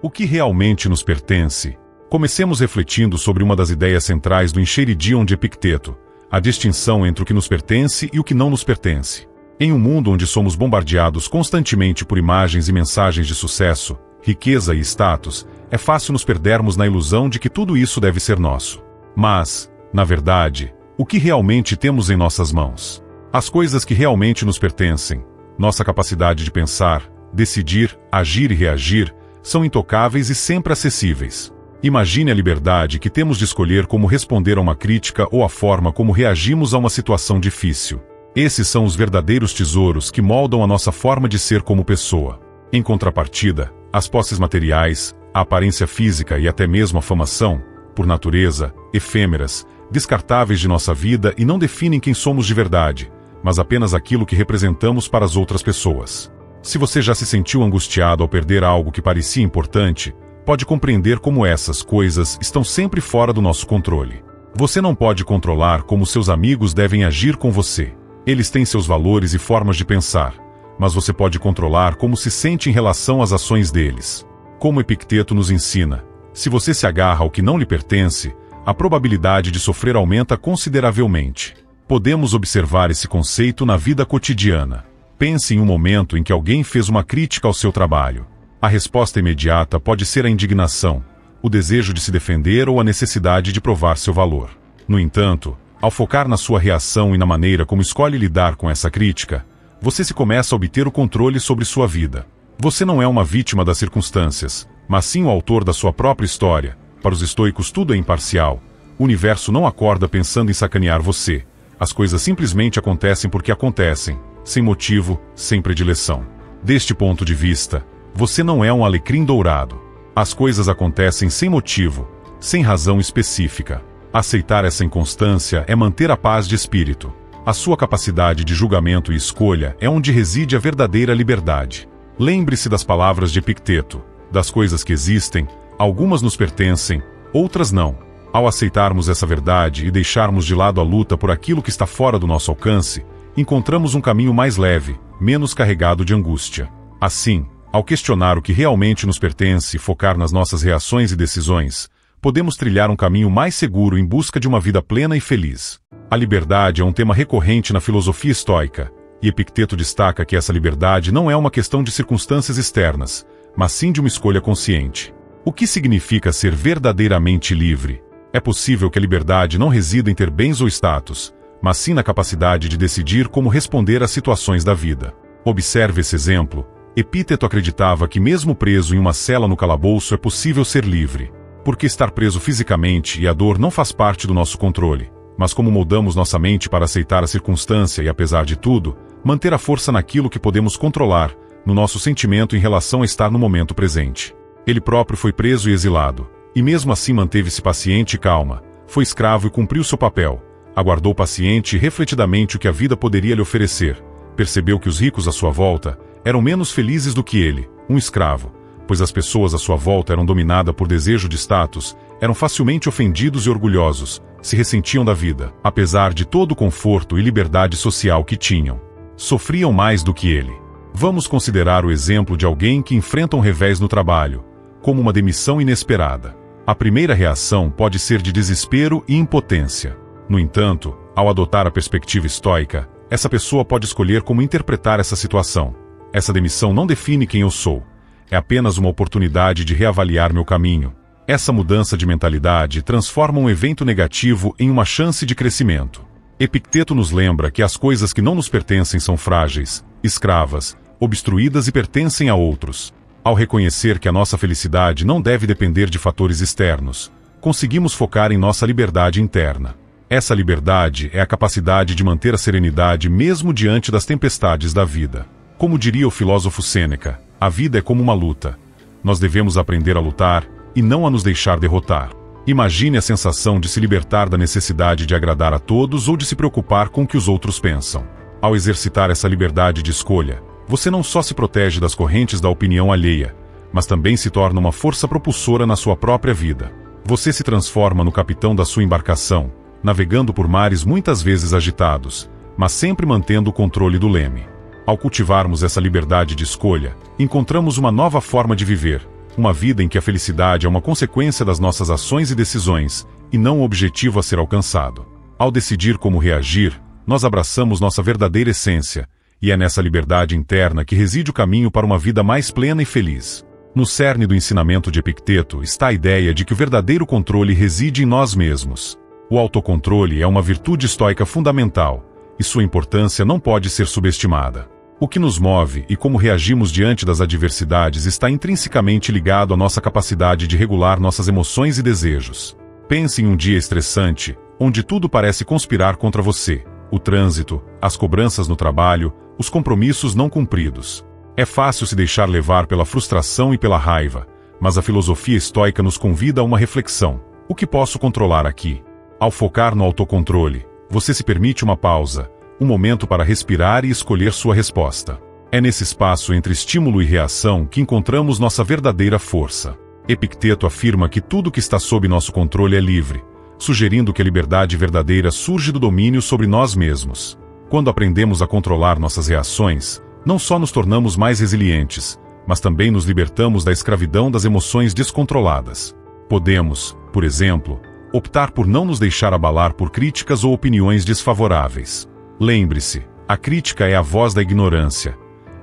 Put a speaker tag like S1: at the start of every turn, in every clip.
S1: O que realmente nos pertence? Comecemos refletindo sobre uma das ideias centrais do Enchiridion de Epicteto, a distinção entre o que nos pertence e o que não nos pertence. Em um mundo onde somos bombardeados constantemente por imagens e mensagens de sucesso, riqueza e status, é fácil nos perdermos na ilusão de que tudo isso deve ser nosso. Mas, na verdade, o que realmente temos em nossas mãos? As coisas que realmente nos pertencem, nossa capacidade de pensar, decidir, agir e reagir, são intocáveis e sempre acessíveis. Imagine a liberdade que temos de escolher como responder a uma crítica ou a forma como reagimos a uma situação difícil. Esses são os verdadeiros tesouros que moldam a nossa forma de ser como pessoa. Em contrapartida, as posses materiais, a aparência física e até mesmo a fama são, por natureza, efêmeras, descartáveis de nossa vida e não definem quem somos de verdade, mas apenas aquilo que representamos para as outras pessoas. Se você já se sentiu angustiado ao perder algo que parecia importante, pode compreender como essas coisas estão sempre fora do nosso controle. Você não pode controlar como seus amigos devem agir com você. Eles têm seus valores e formas de pensar, mas você pode controlar como se sente em relação às ações deles. Como Epicteto nos ensina, se você se agarra ao que não lhe pertence, a probabilidade de sofrer aumenta consideravelmente. Podemos observar esse conceito na vida cotidiana. Pense em um momento em que alguém fez uma crítica ao seu trabalho. A resposta imediata pode ser a indignação, o desejo de se defender ou a necessidade de provar seu valor. No entanto, ao focar na sua reação e na maneira como escolhe lidar com essa crítica, você se começa a obter o controle sobre sua vida. Você não é uma vítima das circunstâncias, mas sim o autor da sua própria história. Para os estoicos tudo é imparcial. O universo não acorda pensando em sacanear você. As coisas simplesmente acontecem porque acontecem, sem motivo, sem predileção. Deste ponto de vista, você não é um alecrim dourado. As coisas acontecem sem motivo, sem razão específica. Aceitar essa inconstância é manter a paz de espírito. A sua capacidade de julgamento e escolha é onde reside a verdadeira liberdade. Lembre-se das palavras de Epicteto. Das coisas que existem, algumas nos pertencem, outras não. Ao aceitarmos essa verdade e deixarmos de lado a luta por aquilo que está fora do nosso alcance, encontramos um caminho mais leve, menos carregado de angústia. Assim, ao questionar o que realmente nos pertence e focar nas nossas reações e decisões, podemos trilhar um caminho mais seguro em busca de uma vida plena e feliz. A liberdade é um tema recorrente na filosofia estoica, e Epicteto destaca que essa liberdade não é uma questão de circunstâncias externas, mas sim de uma escolha consciente. O que significa ser verdadeiramente livre? É possível que a liberdade não resida em ter bens ou status, mas sim na capacidade de decidir como responder às situações da vida. Observe esse exemplo. Epicteto acreditava que mesmo preso em uma cela no calabouço é possível ser livre. Porque estar preso fisicamente e a dor não faz parte do nosso controle, mas como moldamos nossa mente para aceitar a circunstância e, apesar de tudo, manter a força naquilo que podemos controlar, no nosso sentimento em relação a estar no momento presente. Ele próprio foi preso e exilado, e mesmo assim manteve-se paciente e calma, foi escravo e cumpriu seu papel, aguardou paciente e refletidamente o que a vida poderia lhe oferecer, percebeu que os ricos à sua volta eram menos felizes do que ele, um escravo, pois as pessoas à sua volta eram dominadas por desejo de status, eram facilmente ofendidos e orgulhosos, se ressentiam da vida, apesar de todo o conforto e liberdade social que tinham. Sofriam mais do que ele. Vamos considerar o exemplo de alguém que enfrenta um revés no trabalho, como uma demissão inesperada. A primeira reação pode ser de desespero e impotência. No entanto, ao adotar a perspectiva estoica, essa pessoa pode escolher como interpretar essa situação. Essa demissão não define quem eu sou. É apenas uma oportunidade de reavaliar meu caminho. Essa mudança de mentalidade transforma um evento negativo em uma chance de crescimento. Epicteto nos lembra que as coisas que não nos pertencem são frágeis, escravas, obstruídas e pertencem a outros. Ao reconhecer que a nossa felicidade não deve depender de fatores externos, conseguimos focar em nossa liberdade interna. Essa liberdade é a capacidade de manter a serenidade mesmo diante das tempestades da vida. Como diria o filósofo Sêneca, a vida é como uma luta. Nós devemos aprender a lutar e não a nos deixar derrotar. Imagine a sensação de se libertar da necessidade de agradar a todos ou de se preocupar com o que os outros pensam. Ao exercitar essa liberdade de escolha, você não só se protege das correntes da opinião alheia, mas também se torna uma força propulsora na sua própria vida. Você se transforma no capitão da sua embarcação, navegando por mares muitas vezes agitados, mas sempre mantendo o controle do leme. Ao cultivarmos essa liberdade de escolha, encontramos uma nova forma de viver, Uma vida em que a felicidade é uma consequência das nossas ações e decisões, e não um objetivo a ser alcançado. Ao decidir como reagir, nós abraçamos nossa verdadeira essência, e é nessa liberdade interna que reside o caminho para uma vida mais plena e feliz. No cerne do ensinamento de Epicteto está a ideia de que o verdadeiro controle reside em nós mesmos. O autocontrole é uma virtude estoica fundamental, e sua importância não pode ser subestimada. O que nos move e como reagimos diante das adversidades está intrinsecamente ligado à nossa capacidade de regular nossas emoções e desejos. Pense em um dia estressante, onde tudo parece conspirar contra você: o trânsito, as cobranças no trabalho, os compromissos não cumpridos. É fácil se deixar levar pela frustração e pela raiva, mas a filosofia estoica nos convida a uma reflexão. O que posso controlar aqui? Ao focar no autocontrole, você se permite uma pausa, um momento para respirar e escolher sua resposta. É nesse espaço entre estímulo e reação que encontramos nossa verdadeira força. Epicteto afirma que tudo que está sob nosso controle é livre, sugerindo que a liberdade verdadeira surge do domínio sobre nós mesmos. Quando aprendemos a controlar nossas reações, não só nos tornamos mais resilientes, mas também nos libertamos da escravidão das emoções descontroladas. Podemos, por exemplo, optar por não nos deixar abalar por críticas ou opiniões desfavoráveis. Lembre-se, a crítica é a voz da ignorância.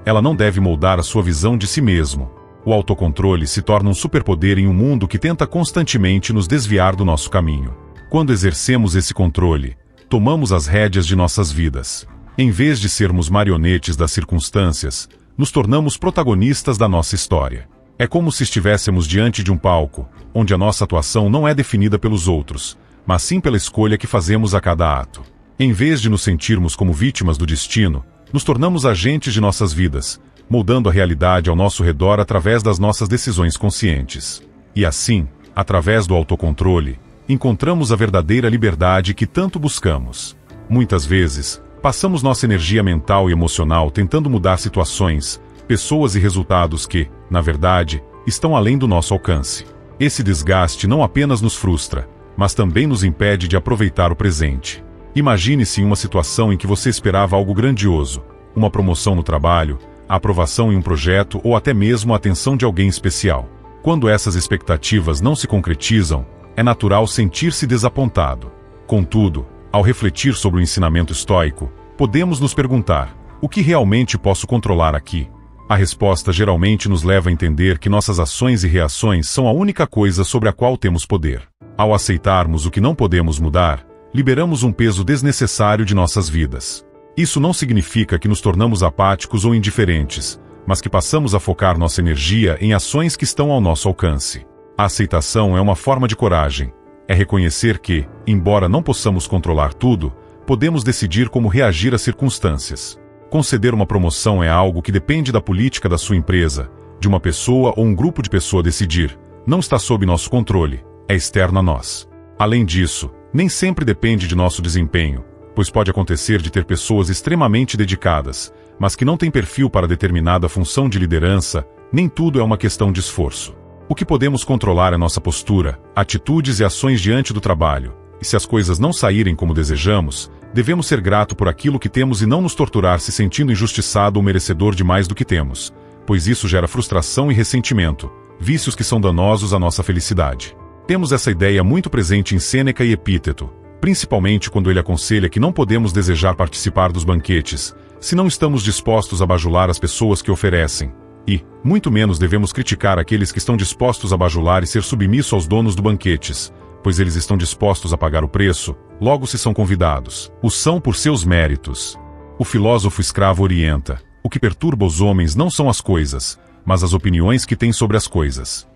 S1: Ela não deve moldar a sua visão de si mesmo. O autocontrole se torna um superpoder em um mundo que tenta constantemente nos desviar do nosso caminho. Quando exercemos esse controle, tomamos as rédeas de nossas vidas. Em vez de sermos marionetes das circunstâncias, nos tornamos protagonistas da nossa história. É como se estivéssemos diante de um palco, onde a nossa atuação não é definida pelos outros, mas sim pela escolha que fazemos a cada ato. Em vez de nos sentirmos como vítimas do destino, nos tornamos agentes de nossas vidas, moldando a realidade ao nosso redor através das nossas decisões conscientes. E assim, através do autocontrole, encontramos a verdadeira liberdade que tanto buscamos. Muitas vezes, passamos nossa energia mental e emocional tentando mudar situações, pessoas e resultados que, na verdade, estão além do nosso alcance. Esse desgaste não apenas nos frustra, mas também nos impede de aproveitar o presente. Imagine-se em uma situação em que você esperava algo grandioso, uma promoção no trabalho, a aprovação em um projeto ou até mesmo a atenção de alguém especial. Quando essas expectativas não se concretizam, é natural sentir-se desapontado. Contudo, ao refletir sobre o ensinamento estoico, podemos nos perguntar: o que realmente posso controlar aqui? A resposta geralmente nos leva a entender que nossas ações e reações são a única coisa sobre a qual temos poder. Ao aceitarmos o que não podemos mudar, liberamos um peso desnecessário de nossas vidas. Isso não significa que nos tornamos apáticos ou indiferentes, mas que passamos a focar nossa energia em ações que estão ao nosso alcance. A aceitação é uma forma de coragem. É reconhecer que, embora não possamos controlar tudo, podemos decidir como reagir às circunstâncias. Conceder uma promoção é algo que depende da política da sua empresa, de uma pessoa ou um grupo de pessoas decidir. Não está sob nosso controle, é externo a nós. Além disso, nem sempre depende de nosso desempenho, pois pode acontecer de ter pessoas extremamente dedicadas, mas que não têm perfil para determinada função de liderança. Nem tudo é uma questão de esforço. O que podemos controlar é nossa postura, atitudes e ações diante do trabalho, e se as coisas não saírem como desejamos, devemos ser gratos por aquilo que temos e não nos torturar se sentindo injustiçado ou merecedor de mais do que temos, pois isso gera frustração e ressentimento, vícios que são danosos à nossa felicidade. Temos essa ideia muito presente em Sêneca e Epíteto, principalmente quando ele aconselha que não podemos desejar participar dos banquetes, se não estamos dispostos a bajular as pessoas que oferecem. E, muito menos devemos criticar aqueles que estão dispostos a bajular e ser submissos aos donos do banquetes, pois eles estão dispostos a pagar o preço, logo se são convidados. Os são por seus méritos. O filósofo escravo orienta: o que perturba os homens não são as coisas, mas as opiniões que têm sobre as coisas.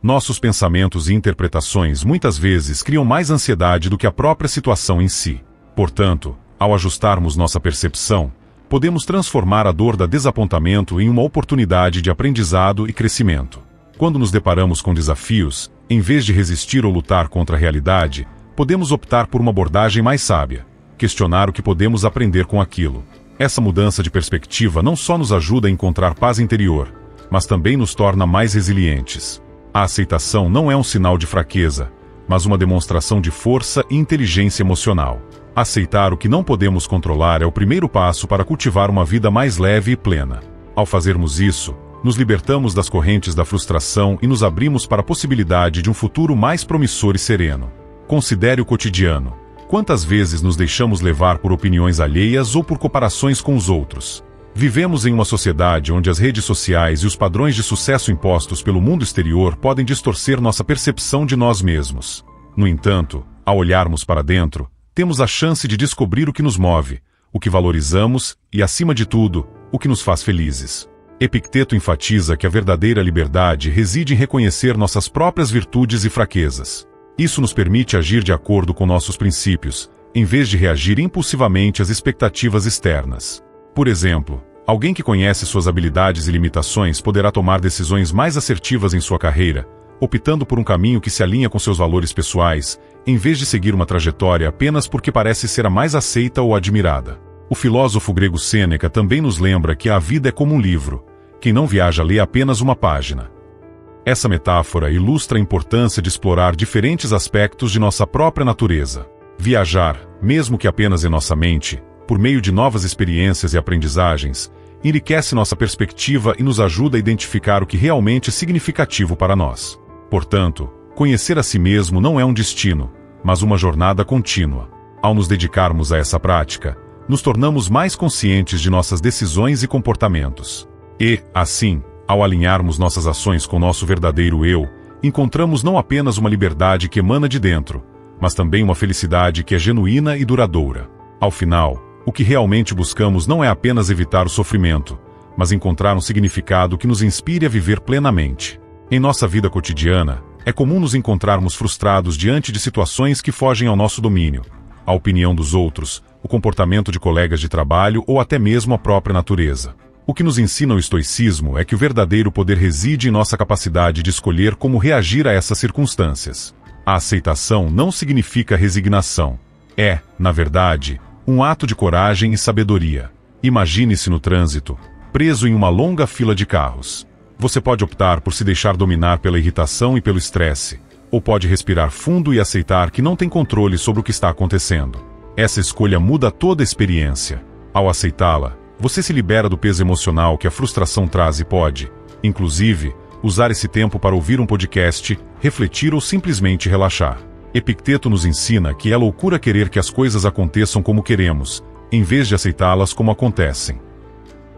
S1: Nossos pensamentos e interpretações muitas vezes criam mais ansiedade do que a própria situação em si. Portanto, ao ajustarmos nossa percepção, podemos transformar a dor do desapontamento em uma oportunidade de aprendizado e crescimento. Quando nos deparamos com desafios, em vez de resistir ou lutar contra a realidade, podemos optar por uma abordagem mais sábia, questionar o que podemos aprender com aquilo. Essa mudança de perspectiva não só nos ajuda a encontrar paz interior, mas também nos torna mais resilientes. A aceitação não é um sinal de fraqueza, mas uma demonstração de força e inteligência emocional. Aceitar o que não podemos controlar é o primeiro passo para cultivar uma vida mais leve e plena. Ao fazermos isso, Nos libertamos das correntes da frustração e nos abrimos para a possibilidade de um futuro mais promissor e sereno. Considere o cotidiano. Quantas vezes nos deixamos levar por opiniões alheias ou por comparações com os outros? Vivemos em uma sociedade onde as redes sociais e os padrões de sucesso impostos pelo mundo exterior podem distorcer nossa percepção de nós mesmos. No entanto, ao olharmos para dentro, temos a chance de descobrir o que nos move, o que valorizamos e, acima de tudo, o que nos faz felizes. Epicteto enfatiza que a verdadeira liberdade reside em reconhecer nossas próprias virtudes e fraquezas. Isso nos permite agir de acordo com nossos princípios, em vez de reagir impulsivamente às expectativas externas. Por exemplo, alguém que conhece suas habilidades e limitações poderá tomar decisões mais assertivas em sua carreira, optando por um caminho que se alinha com seus valores pessoais, em vez de seguir uma trajetória apenas porque parece ser a mais aceita ou admirada. O filósofo grego Sêneca também nos lembra que a vida é como um livro. Quem não viaja lê apenas uma página. Essa metáfora ilustra a importância de explorar diferentes aspectos de nossa própria natureza. Viajar, mesmo que apenas em nossa mente, por meio de novas experiências e aprendizagens, enriquece nossa perspectiva e nos ajuda a identificar o que realmente é significativo para nós. Portanto, conhecer a si mesmo não é um destino, mas uma jornada contínua. Ao nos dedicarmos a essa prática, nos tornamos mais conscientes de nossas decisões e comportamentos. E, assim, ao alinharmos nossas ações com nosso verdadeiro eu, encontramos não apenas uma liberdade que emana de dentro, mas também uma felicidade que é genuína e duradoura. Ao final, o que realmente buscamos não é apenas evitar o sofrimento, mas encontrar um significado que nos inspire a viver plenamente. Em nossa vida cotidiana, é comum nos encontrarmos frustrados diante de situações que fogem ao nosso domínio, a opinião dos outros, o comportamento de colegas de trabalho ou até mesmo a própria natureza. O que nos ensina o estoicismo é que o verdadeiro poder reside em nossa capacidade de escolher como reagir a essas circunstâncias. A aceitação não significa resignação. É, na verdade, um ato de coragem e sabedoria. Imagine-se no trânsito, preso em uma longa fila de carros. Você pode optar por se deixar dominar pela irritação e pelo estresse, ou pode respirar fundo e aceitar que não tem controle sobre o que está acontecendo. Essa escolha muda toda a experiência. Ao aceitá-la, você se libera do peso emocional que a frustração traz e pode, inclusive, usar esse tempo para ouvir um podcast, refletir ou simplesmente relaxar. Epicteto nos ensina que é loucura querer que as coisas aconteçam como queremos, em vez de aceitá-las como acontecem.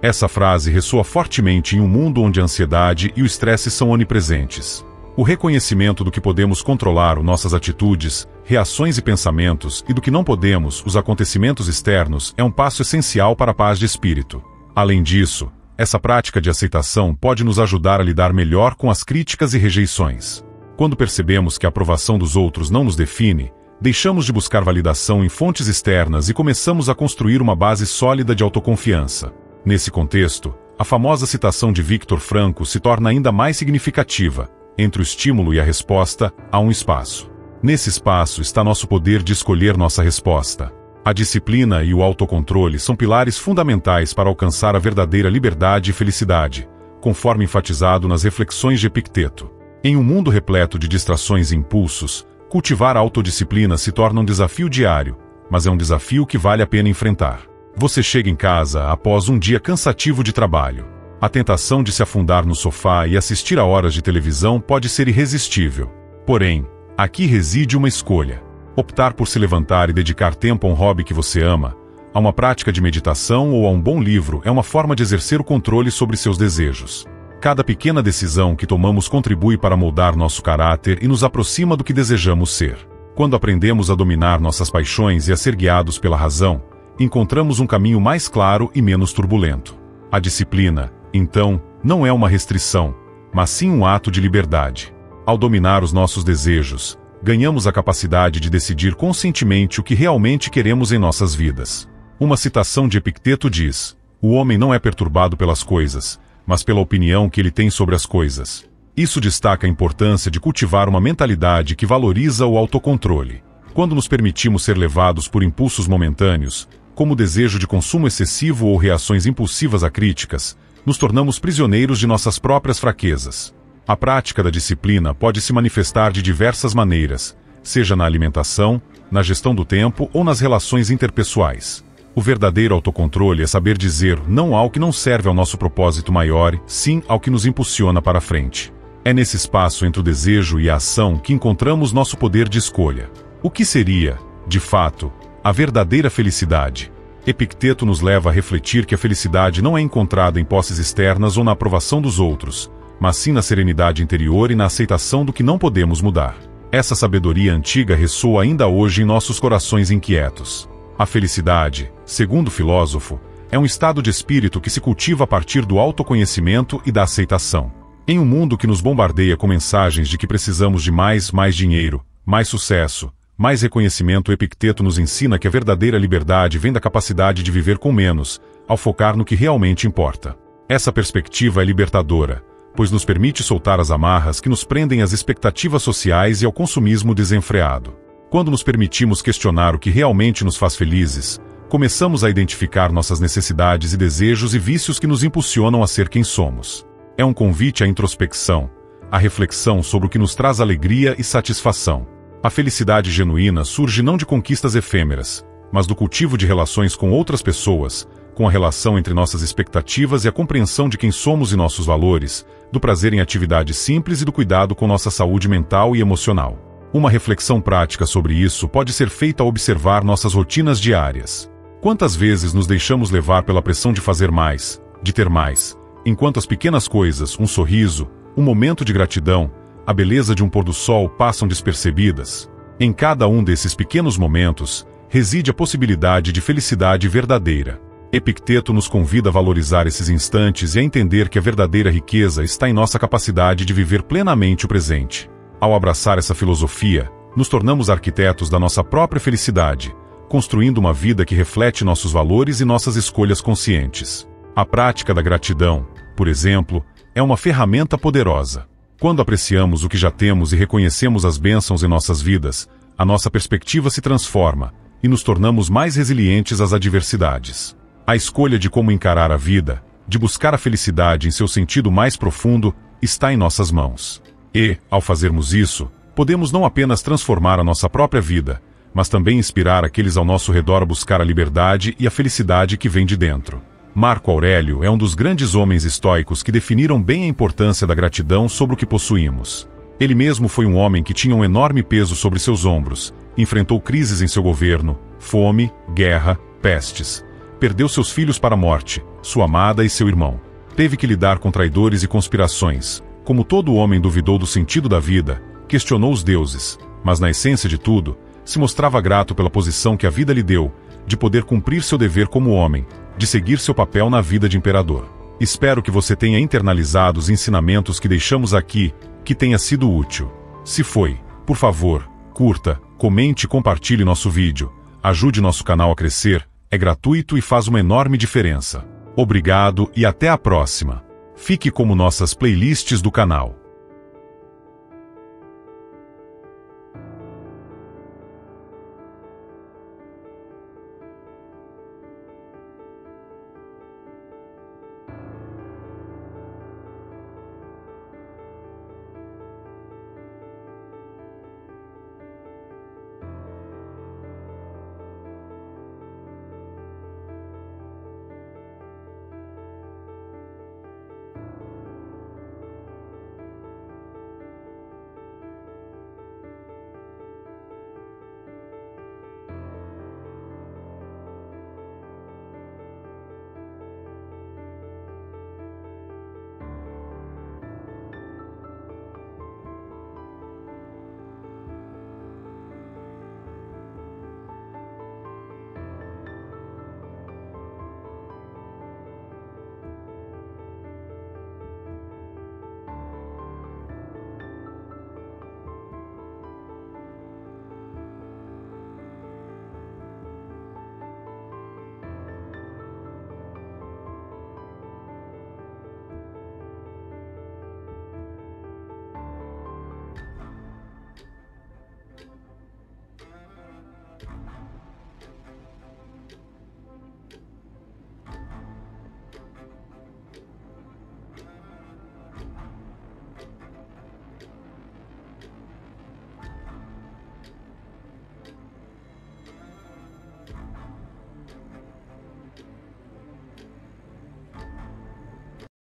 S1: Essa frase ressoa fortemente em um mundo onde a ansiedade e o estresse são onipresentes. O reconhecimento do que podemos controlar, nossas atitudes, reações e pensamentos, e do que não podemos, os acontecimentos externos, é um passo essencial para a paz de espírito. Além disso, essa prática de aceitação pode nos ajudar a lidar melhor com as críticas e rejeições. Quando percebemos que a aprovação dos outros não nos define, deixamos de buscar validação em fontes externas e começamos a construir uma base sólida de autoconfiança. Nesse contexto, a famosa citação de Viktor Frankl se torna ainda mais significativa. Entre o estímulo e a resposta, há um espaço. Nesse espaço está nosso poder de escolher nossa resposta. A disciplina e o autocontrole são pilares fundamentais para alcançar a verdadeira liberdade e felicidade, conforme enfatizado nas reflexões de Epicteto. Em um mundo repleto de distrações e impulsos, cultivar a autodisciplina se torna um desafio diário, mas é um desafio que vale a pena enfrentar. Você chega em casa após um dia cansativo de trabalho. A tentação de se afundar no sofá e assistir a horas de televisão pode ser irresistível. Porém, aqui reside uma escolha. Optar por se levantar e dedicar tempo a um hobby que você ama, a uma prática de meditação ou a um bom livro é uma forma de exercer o controle sobre seus desejos. Cada pequena decisão que tomamos contribui para moldar nosso caráter e nos aproxima do que desejamos ser. Quando aprendemos a dominar nossas paixões e a ser guiados pela razão, encontramos um caminho mais claro e menos turbulento. A disciplina, então, não é uma restrição, mas sim um ato de liberdade. Ao dominar os nossos desejos, ganhamos a capacidade de decidir conscientemente o que realmente queremos em nossas vidas. Uma citação de Epicteto diz: "O homem não é perturbado pelas coisas, mas pela opinião que ele tem sobre as coisas." Isso destaca a importância de cultivar uma mentalidade que valoriza o autocontrole. Quando nos permitimos ser levados por impulsos momentâneos, como o desejo de consumo excessivo ou reações impulsivas a críticas, nos tornamos prisioneiros de nossas próprias fraquezas. A prática da disciplina pode se manifestar de diversas maneiras, seja na alimentação, na gestão do tempo ou nas relações interpessoais. O verdadeiro autocontrole é saber dizer não ao que não serve ao nosso propósito maior, sim ao que nos impulsiona para a frente. É nesse espaço entre o desejo e a ação que encontramos nosso poder de escolha. O que seria, de fato, a verdadeira felicidade? Epicteto nos leva a refletir que a felicidade não é encontrada em posses externas ou na aprovação dos outros, mas sim na serenidade interior e na aceitação do que não podemos mudar. Essa sabedoria antiga ressoa ainda hoje em nossos corações inquietos. A felicidade, segundo o filósofo, é um estado de espírito que se cultiva a partir do autoconhecimento e da aceitação. Em um mundo que nos bombardeia com mensagens de que precisamos de mais dinheiro, mais sucesso, mais reconhecimento, Epicteto nos ensina que a verdadeira liberdade vem da capacidade de viver com menos, ao focar no que realmente importa. Essa perspectiva é libertadora, pois nos permite soltar as amarras que nos prendem às expectativas sociais e ao consumismo desenfreado. Quando nos permitimos questionar o que realmente nos faz felizes, começamos a identificar nossas necessidades e desejos e vícios que nos impulsionam a ser quem somos. É um convite à introspecção, à reflexão sobre o que nos traz alegria e satisfação. A felicidade genuína surge não de conquistas efêmeras, mas do cultivo de relações com outras pessoas, com a relação entre nossas expectativas e a compreensão de quem somos e nossos valores, do prazer em atividades simples e do cuidado com nossa saúde mental e emocional. Uma reflexão prática sobre isso pode ser feita ao observar nossas rotinas diárias. Quantas vezes nos deixamos levar pela pressão de fazer mais, de ter mais, enquanto as pequenas coisas, um sorriso, um momento de gratidão, a beleza de um pôr do sol passam despercebidas? Em cada um desses pequenos momentos, reside a possibilidade de felicidade verdadeira. Epicteto nos convida a valorizar esses instantes e a entender que a verdadeira riqueza está em nossa capacidade de viver plenamente o presente. Ao abraçar essa filosofia, nos tornamos arquitetos da nossa própria felicidade, construindo uma vida que reflete nossos valores e nossas escolhas conscientes. A prática da gratidão, por exemplo, é uma ferramenta poderosa. Quando apreciamos o que já temos e reconhecemos as bênçãos em nossas vidas, a nossa perspectiva se transforma e nos tornamos mais resilientes às adversidades. A escolha de como encarar a vida, de buscar a felicidade em seu sentido mais profundo, está em nossas mãos. E, ao fazermos isso, podemos não apenas transformar a nossa própria vida, mas também inspirar aqueles ao nosso redor a buscar a liberdade e a felicidade que vem de dentro. Marco Aurélio é um dos grandes homens estoicos que definiram bem a importância da gratidão sobre o que possuímos. Ele mesmo foi um homem que tinha um enorme peso sobre seus ombros, enfrentou crises em seu governo, fome, guerra, pestes. Perdeu seus filhos para a morte, sua amada e seu irmão. Teve que lidar com traidores e conspirações. Como todo homem duvidou do sentido da vida, questionou os deuses, mas na essência de tudo, se mostrava grato pela posição que a vida lhe deu, de poder cumprir seu dever como homem, de seguir seu papel na vida de imperador. Espero que você tenha internalizado os ensinamentos que deixamos aqui, que tenha sido útil. Se foi, por favor, curta, comente e compartilhe nosso vídeo. Ajude nosso canal a crescer, é gratuito e faz uma enorme diferença. Obrigado e até a próxima. Fique como nossas playlists do canal.